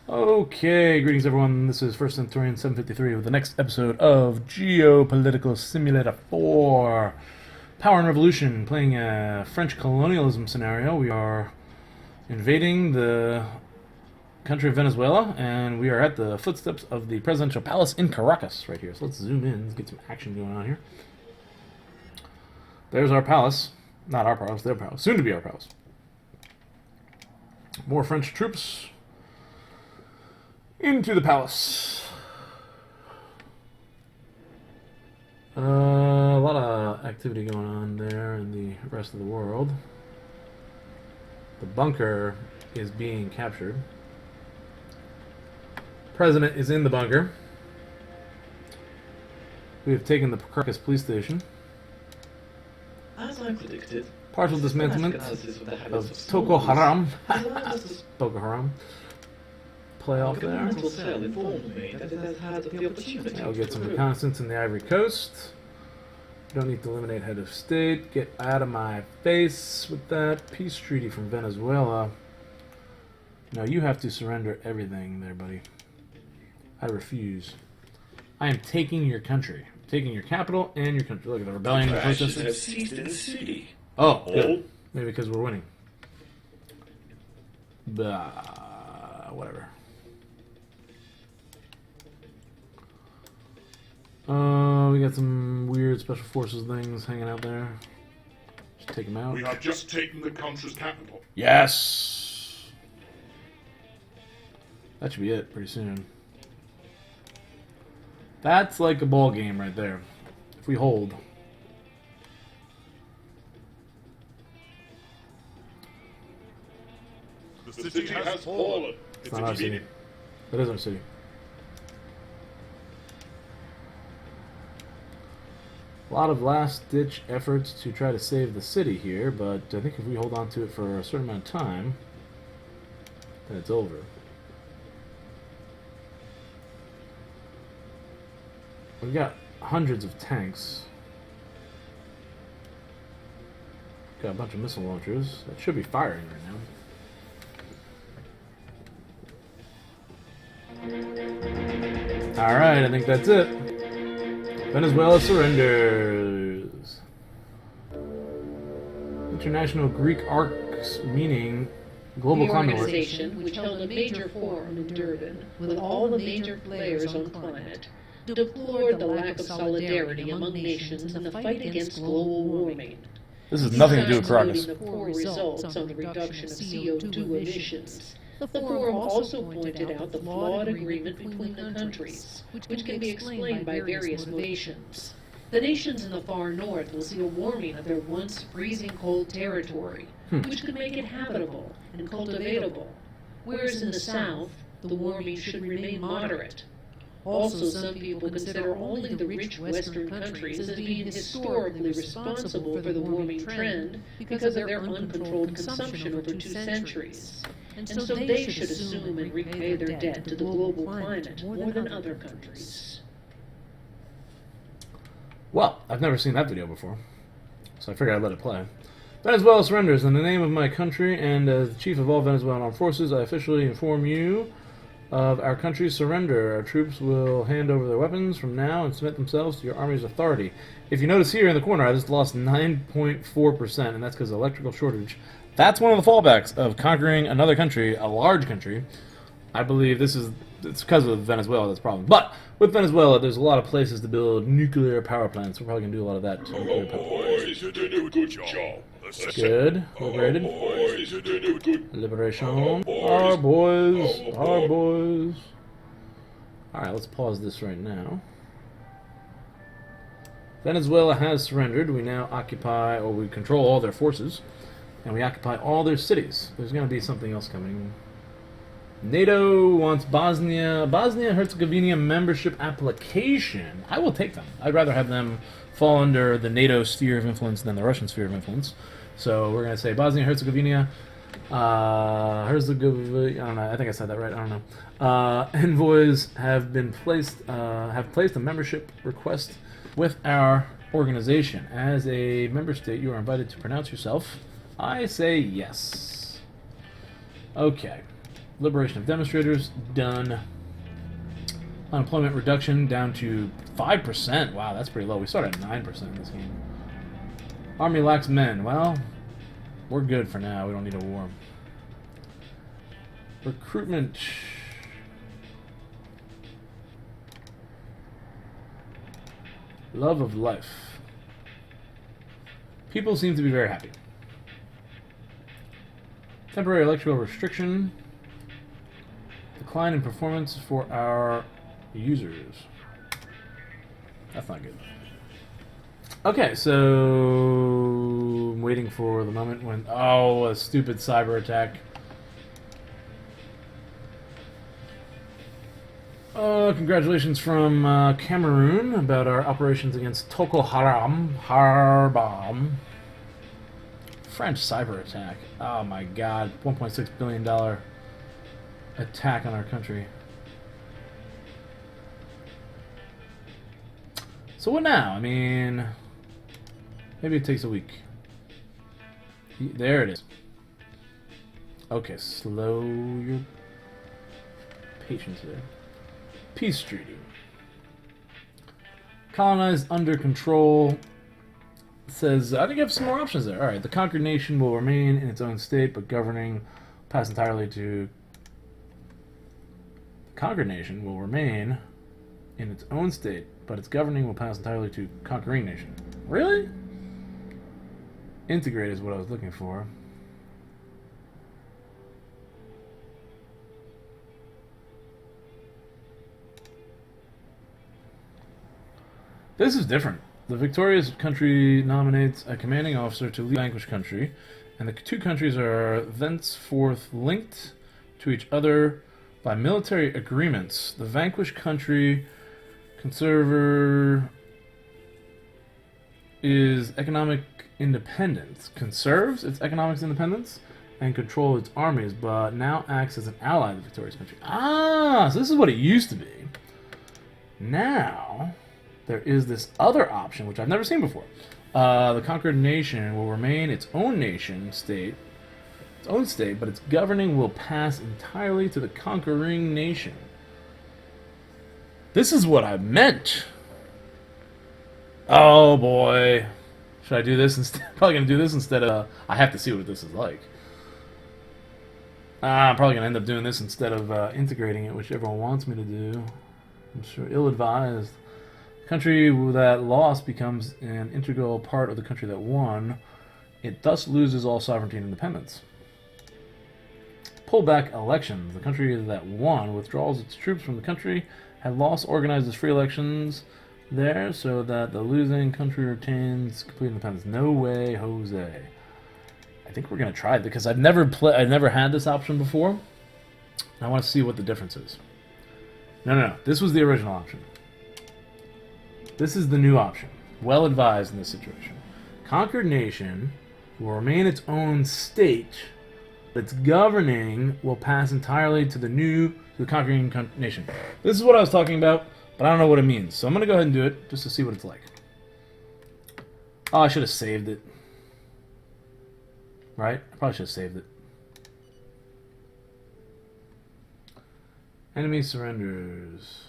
Okay, greetings everyone. This is First Centurion 753 with the next episode of Geopolitical Simulator 4. Power and Revolution, playing a French colonialism scenario. We are invading the country of Venezuela, and we are at the footsteps of the presidential palace in Caracas right here. So let's zoom in, let's get some action going on here. There's our palace. Not our palace, their palace. Soon to be our palace. More French troops into the palace. A lot of activity going on there in the rest of the world. The bunker is being captured. President is in the bunker. We have taken the Caracas police station. As I predicted, Partial dismantlement of Boko Haram. Boko Haram. Play off there. I'll get some reconnaissance in the Ivory Coast. Don't need to eliminate head of state. Get out of my face with that. Peace treaty from Venezuela. No, you have to surrender everything there, buddy. I refuse. I am taking your country. I'm taking your capital and your country. Look at the rebellion. Have ceased in the city. Oh, good. Maybe because we're winning. Whatever. We got some weird special forces things hanging out there. Just take them out. We have just taken the country's capital. Yes! That should be it pretty soon. That's like a ball game right there. If we hold. The city has fallen. It's not our city. That is our city. A lot of last-ditch efforts to try to save the city here, but I think if we hold on to it for a certain amount of time, then it's over. We've got hundreds of tanks. Got a bunch of missile launchers that should be firing right now. Alright, I think that's it. Venezuela surrenders. International Greek Arcs, meaning global climate. The organization, which held a major forum in Durban with all the major players on climate, deplored the lack of solidarity among nations in the fight against global warming. This has nothing to do with Caracas. The poor results on the reduction of CO2 emissions. The forum also pointed out the flawed agreement between the countries, which can be explained by various motivations. The nations in the far north will see a warming of their once freezing cold territory, which could make it habitable and cultivatable, whereas in the south, the warming should remain moderate. Also, some people consider only the rich Western countries as being historically responsible for the warming trend because of their uncontrolled consumption over 2 centuries. And so they should assume and repay their debt to the global climate more than other countries. Well, I've never seen that video before, so I figured I'd let it play. Venezuela surrenders. In the name of my country and as the chief of all Venezuelan armed forces, I officially inform you of our country's surrender. Our troops will hand over their weapons from now and submit themselves to your army's authority. If you notice here in the corner, I just lost 9.4%, and that's because of electrical shortage. That's one of the fallbacks of conquering another country, a large country. I believe it's because of Venezuela that's the problem. But with Venezuela, there's a lot of places to build nuclear power plants. We're probably going to do a lot of that. Boys, you did a good job. Good. Liberated. Boys, you did a good Liberation. Our boys. Our boys. Alright, let's pause this right now. Venezuela has surrendered. We now occupy, or we control all their forces. And we occupy all their cities. There's going to be something else coming. NATO wants Bosnia-Herzegovina membership application. I will take them. I'd rather have them fall under the NATO sphere of influence than the Russian sphere of influence. So we're going to say Bosnia-Herzegovina, I don't know, I think I said that right, I don't know. Envoys have placed a membership request with our organization. As a member state, you are invited to pronounce yourself. I say yes. Okay. Liberation of demonstrators, done. Unemployment reduction down to 5%. Wow, that's pretty low. We started at 9% in this game. Army lacks men. Well, we're good for now. We don't need a war. Recruitment. Love of life. People seem to be very happy. Temporary electrical restriction. Decline in performance for our users. That's not good. Okay, so I'm waiting for the moment when a stupid cyber attack. Congratulations from Cameroon about our operations against Boko Haram. French cyber attack. Oh my god, $1.6 billion attack on our country. So what now? I mean, maybe it takes a week. There it is. Okay, slow your patience there. Peace treaty. Colonized under control. It says, I think I have some more options there. Alright, the conquered nation will remain in its own state, but governing pass entirely to... The conquered nation will remain in its own state, but its governing will pass entirely to conquering nation. Really? Integrate is what I was looking for. This is different. The victorious country nominates a commanding officer to lead the vanquished country, and the two countries are thenceforth linked to each other by military agreements. The vanquished country conserves its economic independence, and control its armies, but now acts as an ally of the victorious country. Ah, so this is what it used to be. Now there is this other option, which I've never seen before. The conquered nation will remain its own state, but its governing will pass entirely to the conquering nation. This is what I meant. Oh boy. Should I do this instead? Probably going to do this instead of... I have to see what this is like. I'm probably going to end up doing this instead of integrating it, which everyone wants me to do. I'm sure ill-advised. Country that lost becomes an integral part of the country that won. It thus loses all sovereignty and independence. Pull back elections. The country that won withdraws its troops from the country. Had lost organizes free elections there so that the losing country retains complete independence. No way, Jose. I think we're gonna try it because I've never had this option before. And I want to see what the difference is. No. This was the original option. This is the new option. Well advised in this situation. Conquered nation will remain its own state, but its governing will pass entirely to the conquering nation. This is what I was talking about, but I don't know what it means. So I'm going to go ahead and do it just to see what it's like. Oh, I should have saved it. Right? I probably should have saved it. Enemy surrenders.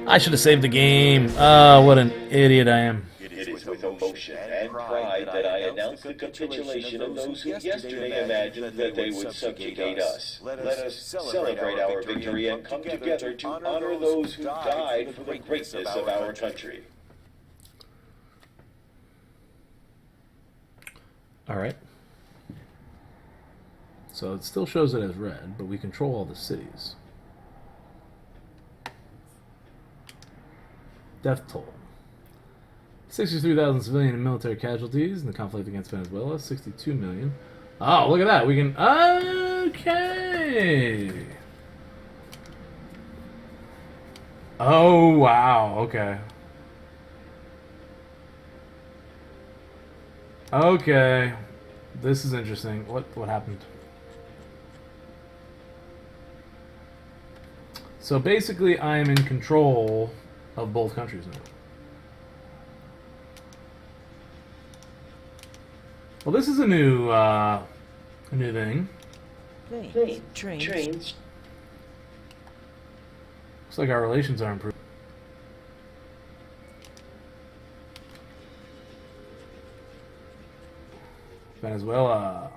I should have saved the game. What an idiot I am. It is with emotion and pride that I announce the capitulation of those who yesterday imagined that they would subjugate us. Let us celebrate our victory and come together to honor those who died for the greatness of our country. Alright. So it still shows it as red, but we control all the cities. Death toll. 63,000 civilian and military casualties in the conflict against Venezuela. 62 million. Oh, look at that. We can... Okay. Oh, wow. Okay. Okay. This is interesting. What happened? So basically, I am in control of both countries now. Well, this is a new thing. Planes, trains. Looks like our relations are improving. Venezuela.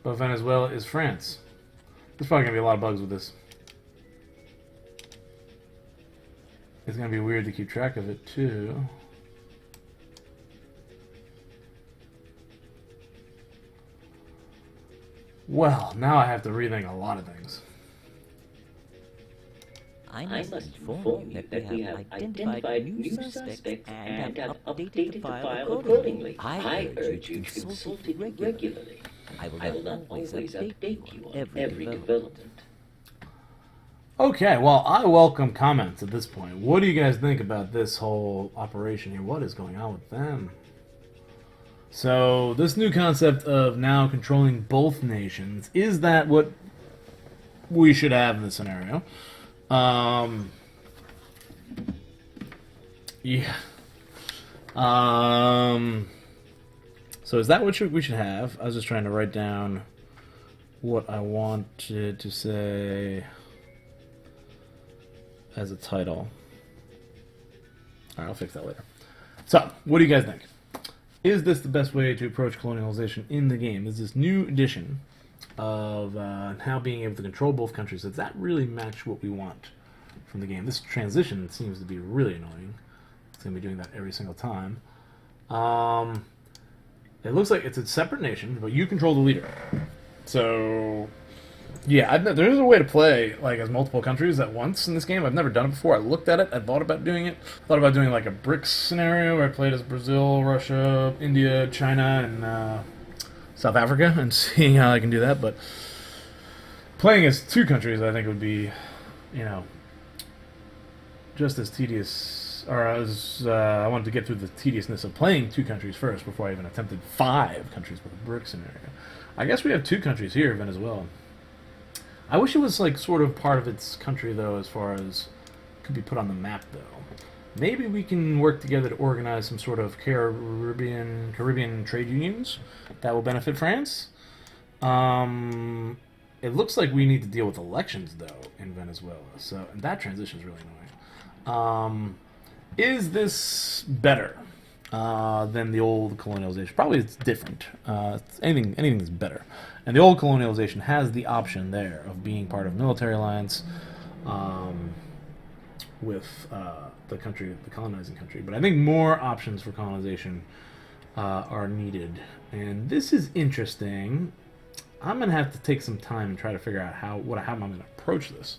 But Venezuela is France. There's probably going to be a lot of bugs with this. It's going to be weird to keep track of it, too. Well, now I have to rethink a lot of things. I must inform you that we have identified new suspects and have updated the file accordingly. I urge you to consult it regularly. I will not always update you on every development. Okay, well, I welcome comments at this point. What do you guys think about this whole operation here? What is going on with them? So, this new concept of now controlling both nations, is that what we should have in this scenario? Yeah. So is that what we should have? I was just trying to write down what I wanted to say as a title. Alright, I'll fix that later. So, what do you guys think? Is this the best way to approach colonialization in the game? Is this new edition of now being able to control both countries, does that really match what we want from the game? This transition seems to be really annoying. It's going to be doing that every single time. It looks like it's a separate nation, but you control the leader. So, yeah, there's a way to play like as multiple countries at once in this game. I've never done it before. I looked at it. I thought about doing it. I thought about doing like a BRICS scenario where I played as Brazil, Russia, India, China, and South Africa, and seeing how I can do that. But playing as two countries, I think, would be, just as tedious. Or I wanted to get through the tediousness of playing two countries first before I even attempted 5 countries with a BRICS scenario. I guess we have 2 countries here, Venezuela. I wish it was like sort of part of its country, though, as far as could be put on the map, though. Maybe we can work together to organize some sort of Caribbean trade unions that will benefit France. It looks like we need to deal with elections, though, in Venezuela. So and that transition is really annoying. Is this better than the old colonialization? Probably it's different. Anything is better. And the old colonialization has the option there of being part of military alliance with the colonizing country. But I think more options for colonization are needed. And this is interesting. I'm going to have to take some time and try to figure out how I'm going to approach this.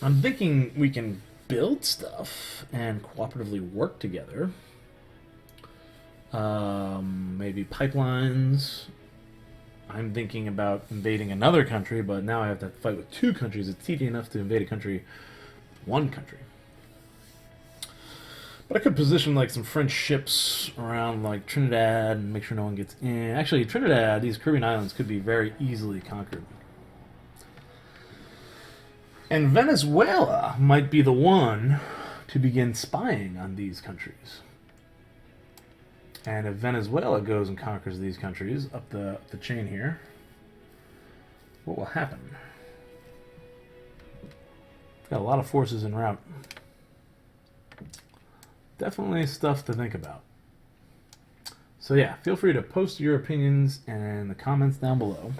I'm thinking we can build stuff and cooperatively work together. Maybe pipelines. I'm thinking about invading another country, but now I have to fight with 2 countries. It's easy enough to invade a country, 1 country. But I could position like some French ships around like Trinidad and make sure no one gets in. Actually, Trinidad, these Caribbean islands could be very easily conquered. And Venezuela might be the one to begin spying on these countries. And if Venezuela goes and conquers these countries up the chain here, what will happen? Got a lot of forces en route. Definitely stuff to think about. So yeah, feel free to post your opinions in the comments down below.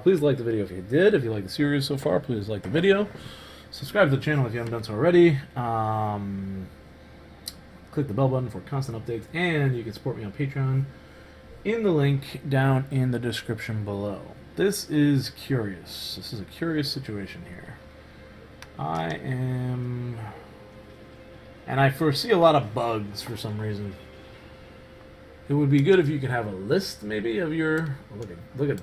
Please like the video if you did. If you like the series so far, please like the video. Subscribe to the channel if you haven't done so already. Click the bell button for constant updates, and you can support me on Patreon in the link down in the description below. This is curious. This is a curious situation here. And I foresee a lot of bugs for some reason. It would be good if you could have a list, maybe, of your... Look at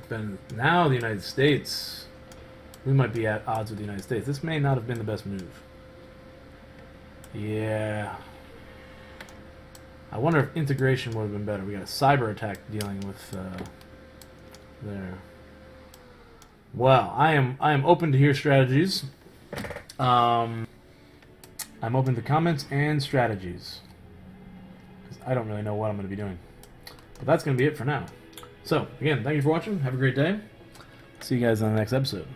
now the United States. We might be at odds with the United States. This may not have been the best move. Yeah. I wonder if integration would have been better. We got a cyber attack dealing with there. Well, I am open to hear strategies. I'm open to comments and strategies. Because I don't really know what I'm going to be doing. But that's going to be it for now. So, again, thank you for watching. Have a great day. See you guys on the next episode.